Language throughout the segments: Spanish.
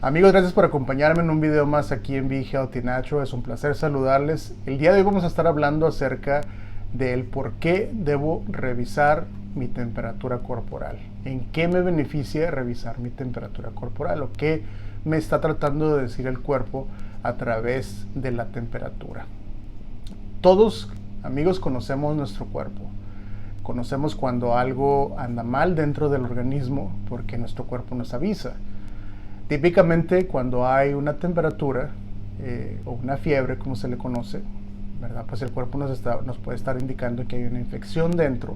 Amigos, gracias por acompañarme en un video más aquí en Be Healthy Natural. Es un placer saludarles. El día de hoy vamos a estar hablando acerca del por qué debo revisar mi temperatura corporal. ¿En qué me beneficia revisar mi temperatura corporal? ¿O qué me está tratando de decir el cuerpo a través de la temperatura? Todos, amigos, conocemos nuestro cuerpo. Conocemos cuando algo anda mal dentro del organismo porque nuestro cuerpo nos avisa. Típicamente cuando hay una temperatura o una fiebre, como se le conoce, ¿verdad? Pues el cuerpo nos puede estar indicando que hay una infección dentro.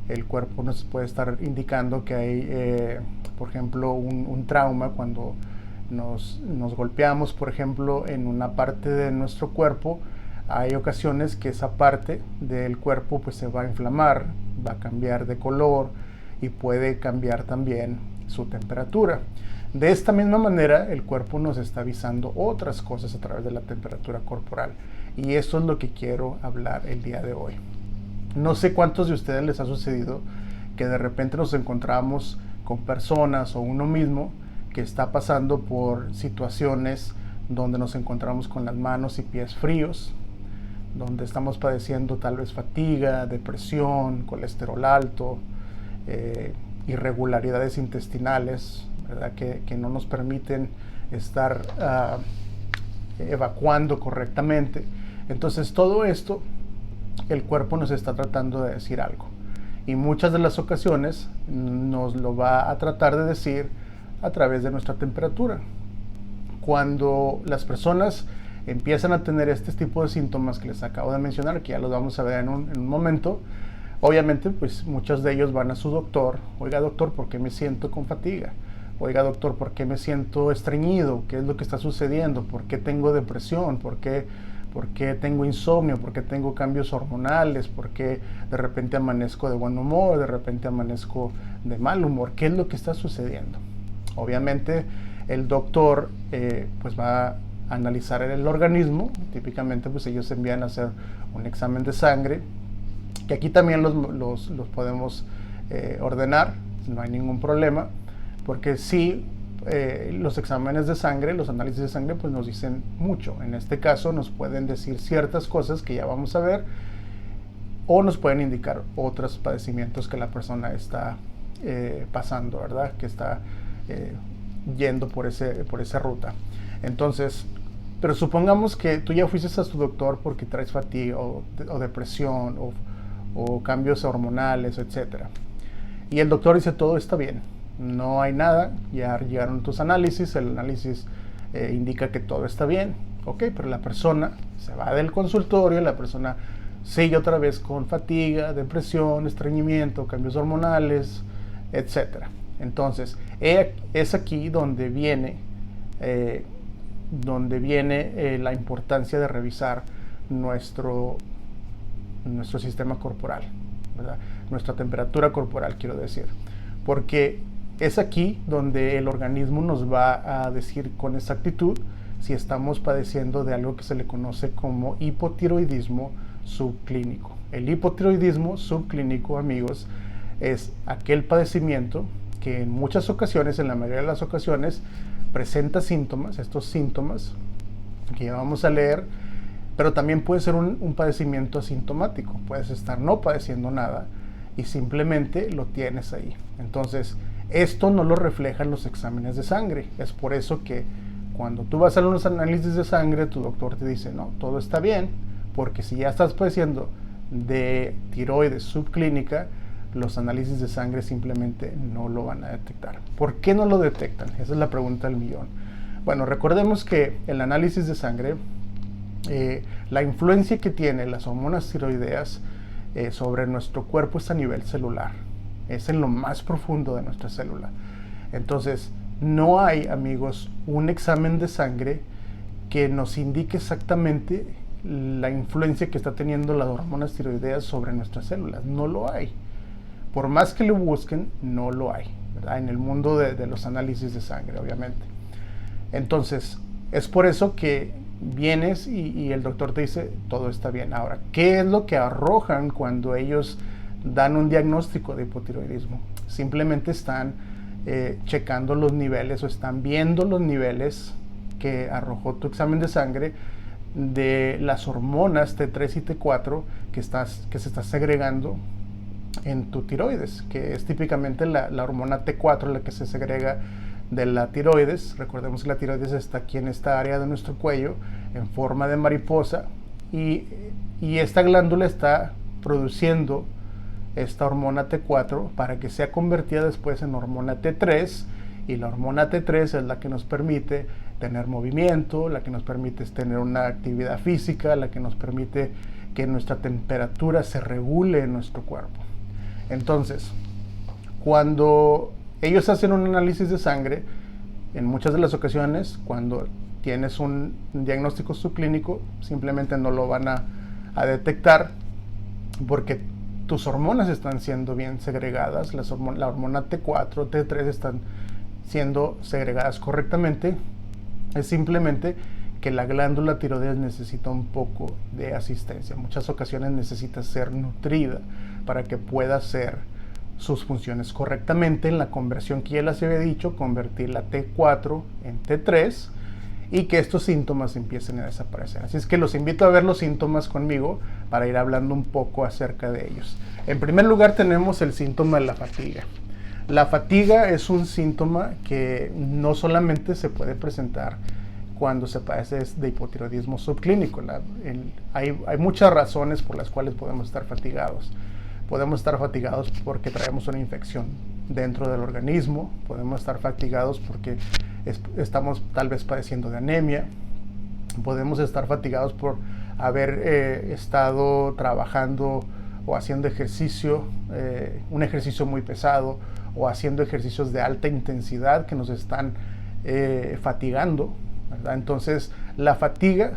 El cuerpo nos puede estar indicando que hay, por ejemplo, un trauma cuando nos golpeamos, por ejemplo, en una parte de nuestro cuerpo. Hay ocasiones que esa parte del cuerpo pues se va a inflamar, va a cambiar de color y puede cambiar también su temperatura. De esta misma manera, el cuerpo nos está avisando otras cosas a través de la temperatura corporal. Y esto es lo que quiero hablar el día de hoy. No sé cuántos de ustedes les ha sucedido que de repente nos encontramos con personas o uno mismo que está pasando por situaciones donde nos encontramos con las manos y pies fríos, donde estamos padeciendo tal vez fatiga, depresión, colesterol alto, irregularidades intestinales, ¿verdad? Que no nos permiten estar evacuando correctamente. Entonces todo esto el cuerpo nos está tratando de decir algo, y muchas de las ocasiones nos lo va a tratar de decir a través de nuestra temperatura. Cuando las personas empiezan a tener este tipo de síntomas que les acabo de mencionar, que ya los vamos a ver en un momento, obviamente pues muchos de ellos van a su doctor. Oiga, doctor, ¿por qué me siento con fatiga? Oiga, doctor, ¿por qué me siento estreñido? ¿Qué es lo que está sucediendo? ¿Por qué tengo depresión? ¿Por qué tengo insomnio? ¿Por qué tengo cambios hormonales? ¿Por qué de repente amanezco de buen humor? ¿De repente amanezco de mal humor? ¿Qué es lo que está sucediendo? Obviamente el doctor pues va a analizar el organismo. Típicamente pues ellos envían a hacer un examen de sangre, que aquí también los podemos ordenar, no hay ningún problema, porque sí, los exámenes de sangre, los análisis de sangre pues nos dicen mucho. En este caso nos pueden decir ciertas cosas que ya vamos a ver, o nos pueden indicar otros padecimientos que la persona está pasando, ¿verdad? Que está yendo por esa ruta. Entonces, pero supongamos que tú ya fuiste a tu doctor porque traes fatiga o depresión o cambios hormonales, etc. Y el doctor dice todo está bien, no hay nada, ya llegaron tus análisis, el análisis indica que todo está bien, ok, pero la persona se va del consultorio, la persona sigue otra vez con fatiga, depresión, estreñimiento, cambios hormonales, etc. Entonces, es aquí donde viene la importancia de revisar nuestro sistema corporal, ¿verdad? Nuestra temperatura corporal, quiero decir, porque es aquí donde el organismo nos va a decir con exactitud si estamos padeciendo de algo que se le conoce como hipotiroidismo subclínico. El hipotiroidismo subclínico, amigos, es aquel padecimiento que en muchas ocasiones, en la mayoría de las ocasiones, presenta síntomas, estos síntomas que ya vamos a leer, pero también puede ser un padecimiento asintomático. Puedes estar no padeciendo nada y simplemente lo tienes ahí. Entonces, esto no lo reflejan los exámenes de sangre. Es por eso que cuando tú vas a unos análisis de sangre, tu doctor te dice, no, todo está bien, porque si ya estás padeciendo de tiroides subclínica, los análisis de sangre simplemente no lo van a detectar. ¿Por qué no lo detectan? Esa es la pregunta del millón. Bueno, recordemos que el análisis de sangre, la influencia que tienen las hormonas tiroideas sobre nuestro cuerpo es a nivel celular, es en lo más profundo de nuestra célula. Entonces, no hay, amigos, un examen de sangre que nos indique exactamente la influencia que está teniendo las hormonas tiroideas sobre nuestras células. No lo hay. Por más que lo busquen, no lo hay, ¿verdad? En el mundo de los análisis de sangre, obviamente. Entonces, es por eso que vienes y el doctor te dice, todo está bien. Ahora, ¿qué es lo que arrojan cuando ellos dan un diagnóstico de hipotiroidismo? Simplemente están checando los niveles o están viendo los niveles que arrojó tu examen de sangre de las hormonas T3 y T4 que se está segregando en tu tiroides, que es típicamente la hormona T4 la que se segrega de la tiroides. Recordemos que la tiroides está aquí en esta área de nuestro cuello en forma de mariposa, y esta glándula está produciendo esta hormona T4 para que sea convertida después en hormona T3, y la hormona T3 es la que nos permite tener movimiento, la que nos permite tener una actividad física, la que nos permite que nuestra temperatura se regule en nuestro cuerpo. Entonces, cuando ellos hacen un análisis de sangre, en muchas de las ocasiones, cuando tienes un diagnóstico subclínico, simplemente no lo van a detectar porque tus hormonas están siendo bien segregadas, la hormona T4, T3 están siendo segregadas correctamente. Es simplemente que la glándula tiroides necesita un poco de asistencia. En muchas ocasiones necesita ser nutrida para que pueda hacer sus funciones correctamente en la conversión que ya les había dicho, convertir la T4 en T3 y que estos síntomas empiecen a desaparecer. Así es que los invito a ver los síntomas conmigo para ir hablando un poco acerca de ellos. En primer lugar tenemos el síntoma de la fatiga. La fatiga es un síntoma que no solamente se puede presentar cuando se padece de hipotiroidismo subclínico. Hay muchas razones por las cuales podemos estar fatigados. Podemos estar fatigados porque traemos una infección dentro del organismo. Podemos estar fatigados porque estamos tal vez padeciendo de anemia. Podemos estar fatigados por haber estado trabajando o haciendo ejercicio, un ejercicio muy pesado, o haciendo ejercicios de alta intensidad que nos están fatigando, ¿verdad? Entonces la fatiga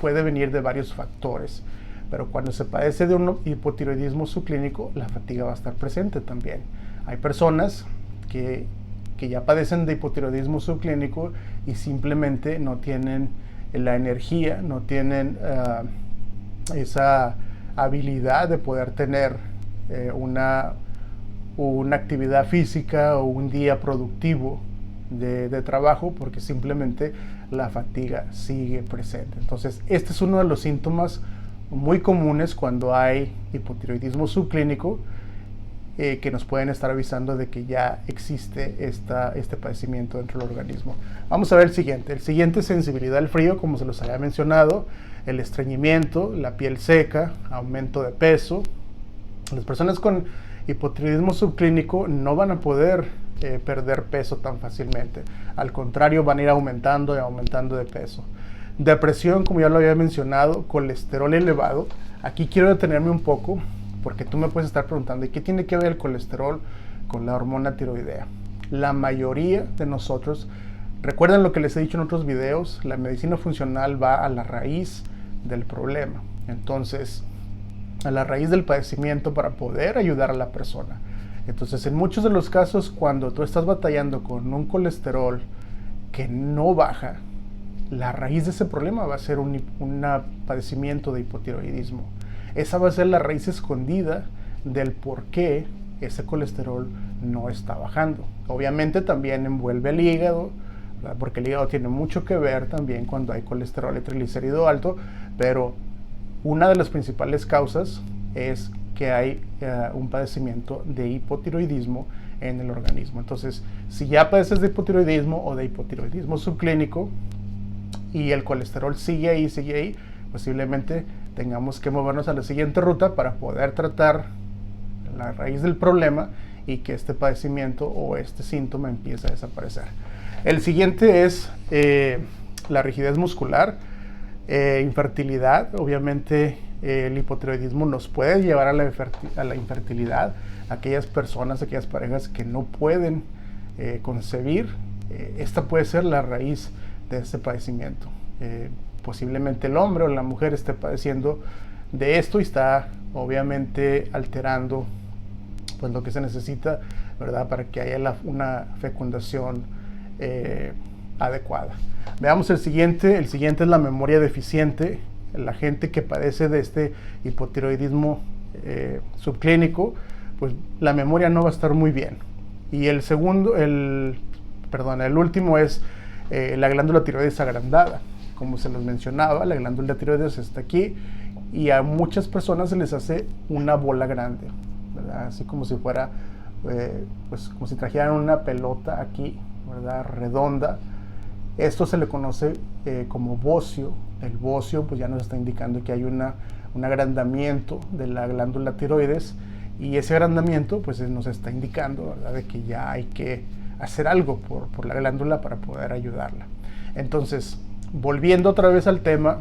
puede venir de varios factores, pero cuando se padece de un hipotiroidismo subclínico, la fatiga va a estar presente también. Hay personas que ya padecen de hipotiroidismo subclínico y simplemente no tienen la energía, no tienen esa habilidad de poder tener una actividad física o un día productivo de trabajo, porque simplemente la fatiga sigue presente. Entonces, este es uno de los síntomas muy comunes cuando hay hipotiroidismo subclínico, que nos pueden estar avisando de que ya existe este padecimiento dentro del organismo. Vamos a ver el siguiente. El siguiente es sensibilidad al frío, como se los había mencionado, el estreñimiento, la piel seca, aumento de peso. Las personas con hipotiroidismo subclínico no van a poder perder peso tan fácilmente. Al contrario, van a ir aumentando y aumentando de peso. Depresión, como ya lo había mencionado, colesterol elevado. Aquí quiero detenerme un poco porque tú me puedes estar preguntando, ¿y qué tiene que ver el colesterol con la hormona tiroidea? La mayoría de nosotros, recuerden lo que les he dicho en otros videos, la medicina funcional va a la raíz del problema. Entonces, a la raíz del padecimiento para poder ayudar a la persona. Entonces, en muchos de los casos, cuando tú estás batallando con un colesterol que no baja, la raíz de ese problema va a ser un padecimiento de hipotiroidismo. Esa va a ser la raíz escondida del por qué ese colesterol no está bajando. Obviamente también envuelve al hígado, ¿verdad? Porque el hígado tiene mucho que ver también cuando hay colesterol y triglicérido alto, pero una de las principales causas es que hay un padecimiento de hipotiroidismo en el organismo. Entonces, si ya padeces de hipotiroidismo o de hipotiroidismo subclínico y el colesterol sigue ahí, posiblemente tengamos que movernos a la siguiente ruta para poder tratar la raíz del problema y que este padecimiento o este síntoma empiece a desaparecer. El siguiente es la rigidez muscular, infertilidad. Obviamente el hipotiroidismo nos puede llevar a la infertilidad. Aquellas personas, aquellas parejas que no pueden concebir, esta puede ser la raíz de este padecimiento. Posiblemente el hombre o la mujer esté padeciendo de esto y está obviamente alterando pues lo que se necesita, ¿verdad?, para que haya una fecundación adecuada. Veamos el siguiente. El siguiente es la memoria deficiente. La gente que padece de este hipotiroidismo subclínico pues la memoria no va a estar muy bien. Y el último es la glándula tiroides agrandada. Como se los mencionaba, la glándula tiroides está aquí y a muchas personas se les hace una bola grande, ¿verdad? Así como si fuera, pues como si trajeran una pelota aquí, ¿verdad? Redonda. Esto se le conoce como bocio. El bocio pues ya nos está indicando que hay un agrandamiento de la glándula tiroides, y ese agrandamiento pues nos está indicando, ¿verdad?, de que ya hay que hacer algo por la glándula para poder ayudarla. Entonces, volviendo otra vez al tema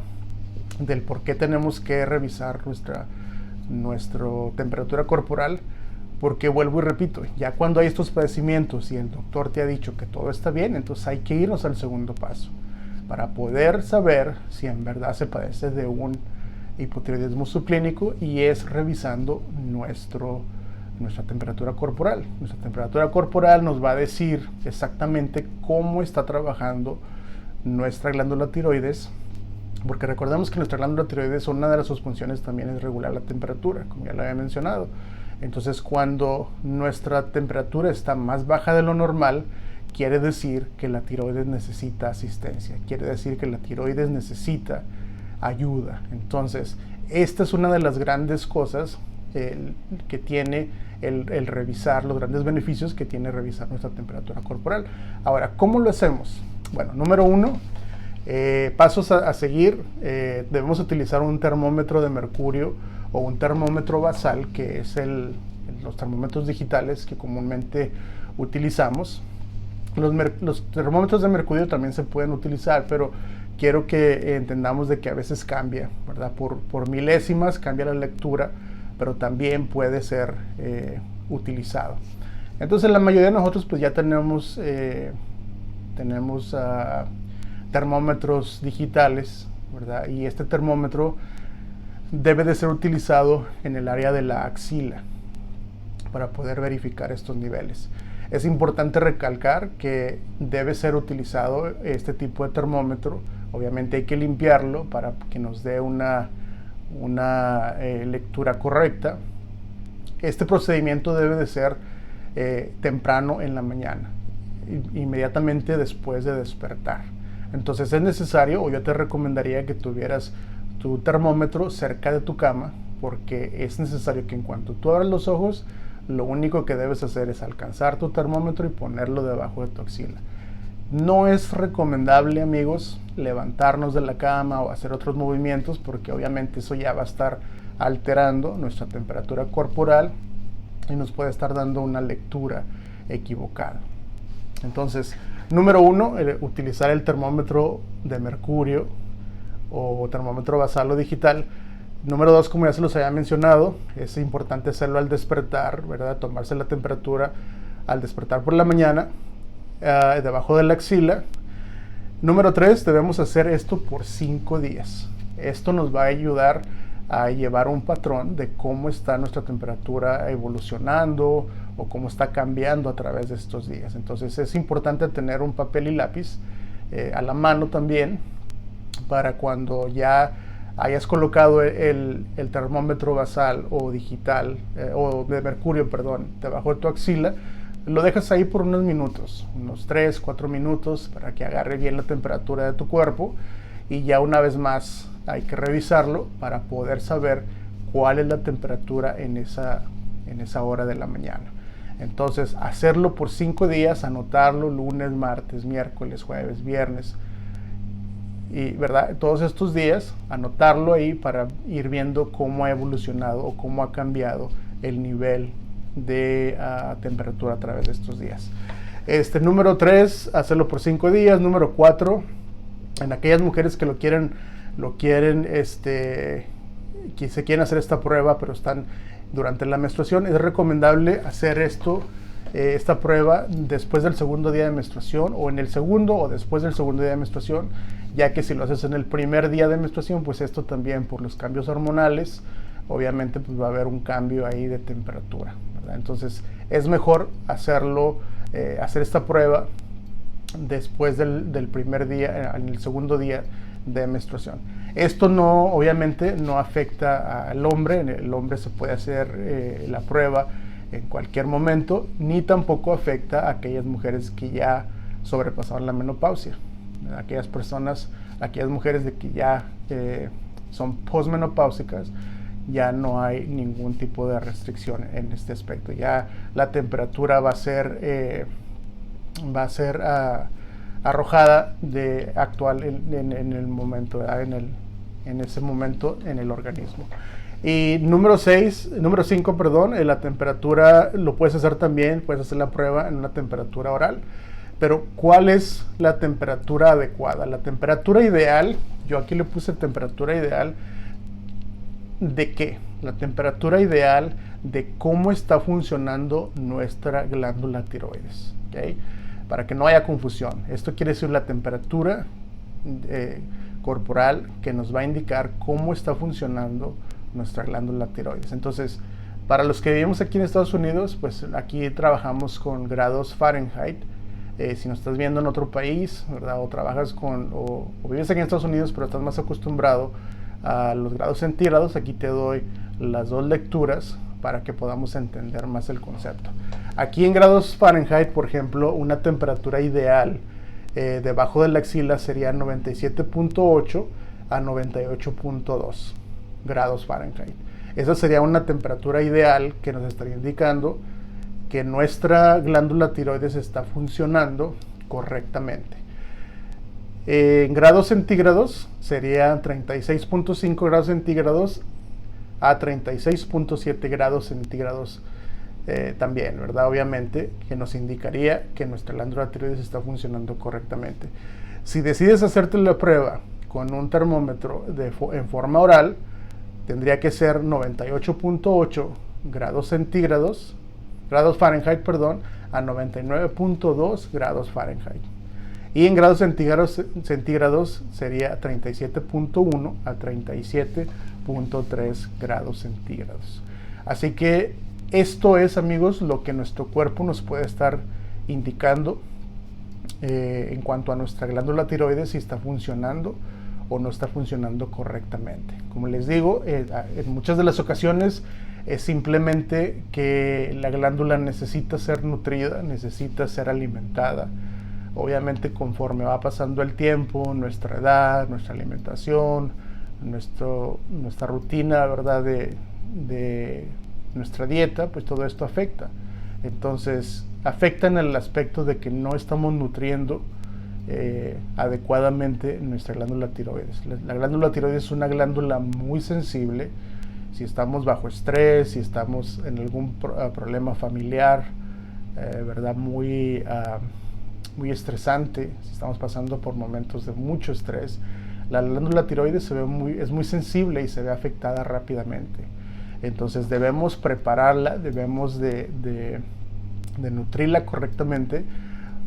del por qué tenemos que revisar nuestra temperatura corporal, porque vuelvo y repito, ya cuando hay estos padecimientos y el doctor te ha dicho que todo está bien, entonces hay que irnos al segundo paso para poder saber si en verdad se padece de un hipotiroidismo subclínico, y es revisando nuestra temperatura corporal. Nuestra temperatura corporal nos va a decir exactamente cómo está trabajando nuestra glándula tiroides, porque recordemos que nuestra glándula tiroides, una de sus funciones también es regular la temperatura, como ya lo había mencionado. Entonces, cuando nuestra temperatura está más baja de lo normal, quiere decir que la tiroides necesita asistencia, quiere decir que la tiroides necesita ayuda. Entonces, esta es una de las grandes cosas que tiene el revisar, los grandes beneficios que tiene revisar nuestra temperatura corporal. Ahora, ¿cómo lo hacemos? Bueno, número 1, pasos a seguir. Debemos utilizar un termómetro de mercurio o un termómetro basal, que es los termómetros digitales que comúnmente utilizamos. Los termómetros de mercurio también se pueden utilizar, pero quiero que entendamos de que a veces cambia, ¿verdad? Por milésimas cambia la lectura, pero también puede ser utilizado. Entonces, la mayoría de nosotros pues ya tenemos termómetros digitales, ¿verdad? Y este termómetro debe de ser utilizado en el área de la axila para poder verificar estos niveles. Es importante recalcar que debe ser utilizado este tipo de termómetro. Obviamente hay que limpiarlo para que nos dé una lectura correcta. Este procedimiento debe de ser temprano en la mañana, inmediatamente después de despertar. Entonces es necesario, o yo te recomendaría que tuvieras tu termómetro cerca de tu cama, porque es necesario que en cuanto tú abras los ojos, lo único que debes hacer es alcanzar tu termómetro y ponerlo debajo de tu axila. No es recomendable, amigos, levantarnos de la cama o hacer otros movimientos, porque obviamente eso ya va a estar alterando nuestra temperatura corporal y nos puede estar dando una lectura equivocada. Entonces, número 1, utilizar el termómetro de mercurio o termómetro basal o digital. Número 2, como ya se los había mencionado, es importante hacerlo al despertar, ¿verdad? Tomarse la temperatura al despertar por la mañana, debajo de la axila. Número 3, debemos hacer esto por 5 días. Esto nos va a ayudar a llevar un patrón de cómo está nuestra temperatura evolucionando o cómo está cambiando a través de estos días. Entonces es importante tener un papel y lápiz a la mano también, para cuando ya hayas colocado el termómetro basal o digital, o de mercurio, perdón, debajo de tu axila, lo dejas ahí por unos minutos, unos 3-4 minutos, para que agarre bien la temperatura de tu cuerpo, y ya una vez más hay que revisarlo para poder saber cuál es la temperatura en esa hora de la mañana. Entonces, hacerlo por 5 días, anotarlo lunes, martes, miércoles, jueves, viernes, y verdad, todos estos días anotarlo ahí para ir viendo cómo ha evolucionado o cómo ha cambiado el nivel de temperatura a través de estos días. Número 3, hacerlo por 5 días. Número 4, en aquellas mujeres que que se quieren hacer esta prueba pero están durante la menstruación, es recomendable hacer esta prueba después del segundo día de menstruación, o en el segundo o después del segundo día de menstruación, ya que si lo haces en el primer día de menstruación, pues esto también, por los cambios hormonales, obviamente pues va a haber un cambio ahí de temperatura, ¿verdad? Entonces es mejor hacer esta prueba después del primer día, en el segundo día de menstruación. Esto obviamente no afecta al hombre. El hombre se puede hacer la prueba en cualquier momento, ni tampoco afecta a aquellas mujeres que ya sobrepasaron la menopausia. Aquellas personas, aquellas mujeres de que ya son posmenopáusicas, ya no hay ningún tipo de restricción en este aspecto. Ya la temperatura va a ser arrojada de actual en el momento, en ese momento en el organismo. Y número 5, perdón, la temperatura lo puedes hacer también, puedes hacer la prueba en una temperatura oral. Pero ¿cuál es la temperatura adecuada? La temperatura ideal, yo aquí le puse temperatura ideal, ¿de qué? La temperatura ideal de cómo está funcionando nuestra glándula tiroides, ¿okay? Para que no haya confusión. Esto quiere decir la temperatura corporal que nos va a indicar cómo está funcionando nuestra glándula tiroides. Entonces, para los que vivimos aquí en Estados Unidos, pues aquí trabajamos con grados Fahrenheit. Si nos estás viendo en otro país, ¿verdad? O trabajas o vives aquí en Estados Unidos, pero estás más acostumbrado a los grados centígrados, aquí te doy las dos lecturas para que podamos entender más el concepto. Aquí en grados Fahrenheit, por ejemplo, una temperatura ideal debajo de la axila sería 97.8 a 98.2 grados Fahrenheit. Esa sería una temperatura ideal que nos estaría indicando que nuestra glándula tiroides está funcionando correctamente. En grados centígrados sería 36.5 grados centígrados a 36.7 grados centígrados también, ¿verdad? Obviamente que nos indicaría que nuestra glándula tiroides está funcionando correctamente. Si decides hacerte la prueba con un termómetro en forma oral, tendría que ser 98.8 grados centígrados, grados Fahrenheit, perdón, a 99.2 grados Fahrenheit. Y en grados centígrados sería 37.1 a 37.3 grados centígrados. Así que esto es, amigos, lo que nuestro cuerpo nos puede estar indicando en cuanto a nuestra glándula tiroides, si está funcionando o no está funcionando correctamente. Como les digo, en muchas de las ocasiones es simplemente que la glándula necesita ser nutrida, necesita ser alimentada. Obviamente, conforme va pasando el tiempo, nuestra edad, nuestra alimentación, nuestra rutina, ¿verdad?, de nuestra dieta, pues todo esto afecta. Entonces, afecta en el aspecto de que no estamos nutriendo adecuadamente nuestra glándula tiroides. La glándula tiroides es una glándula muy sensible. Si estamos bajo estrés, si estamos en algún problema familiar, ¿verdad?, muy estresante, si estamos pasando por momentos de mucho estrés, la glándula tiroides es muy sensible y se ve afectada rápidamente. Entonces debemos prepararla, debemos de nutrirla correctamente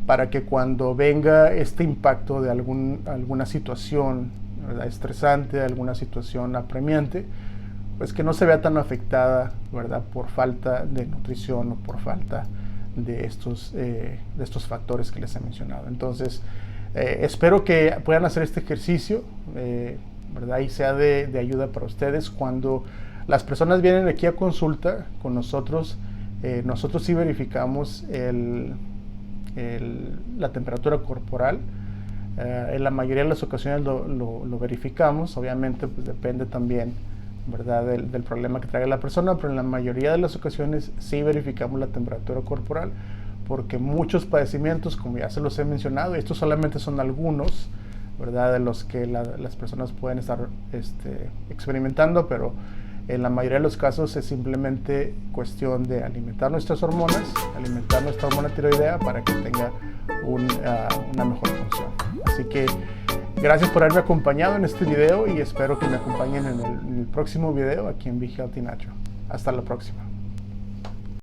para que cuando venga este impacto de alguna situación, ¿verdad?, estresante, alguna situación apremiante, pues que no se vea tan afectada, ¿verdad?, por falta de nutrición o por falta de estos factores que les he mencionado. Entonces, espero que puedan hacer este ejercicio, ¿verdad?, y sea de ayuda para ustedes. Cuando las personas vienen aquí a consulta con nosotros, nosotros sí verificamos la temperatura corporal. En la mayoría de las ocasiones lo verificamos. Obviamente, pues depende también, ¿verdad?, del problema que traiga la persona, pero en la mayoría de las ocasiones sí verificamos la temperatura corporal, porque muchos padecimientos, como ya se los he mencionado, y estos solamente son algunos, ¿verdad?, de los que las personas pueden estar experimentando, pero en la mayoría de los casos es simplemente cuestión de alimentar nuestras hormonas, alimentar nuestra hormona tiroidea para que tenga una mejor función. Así que gracias por haberme acompañado en este video y espero que me acompañen en el próximo video aquí en Be Healthy Natural. Hasta la próxima.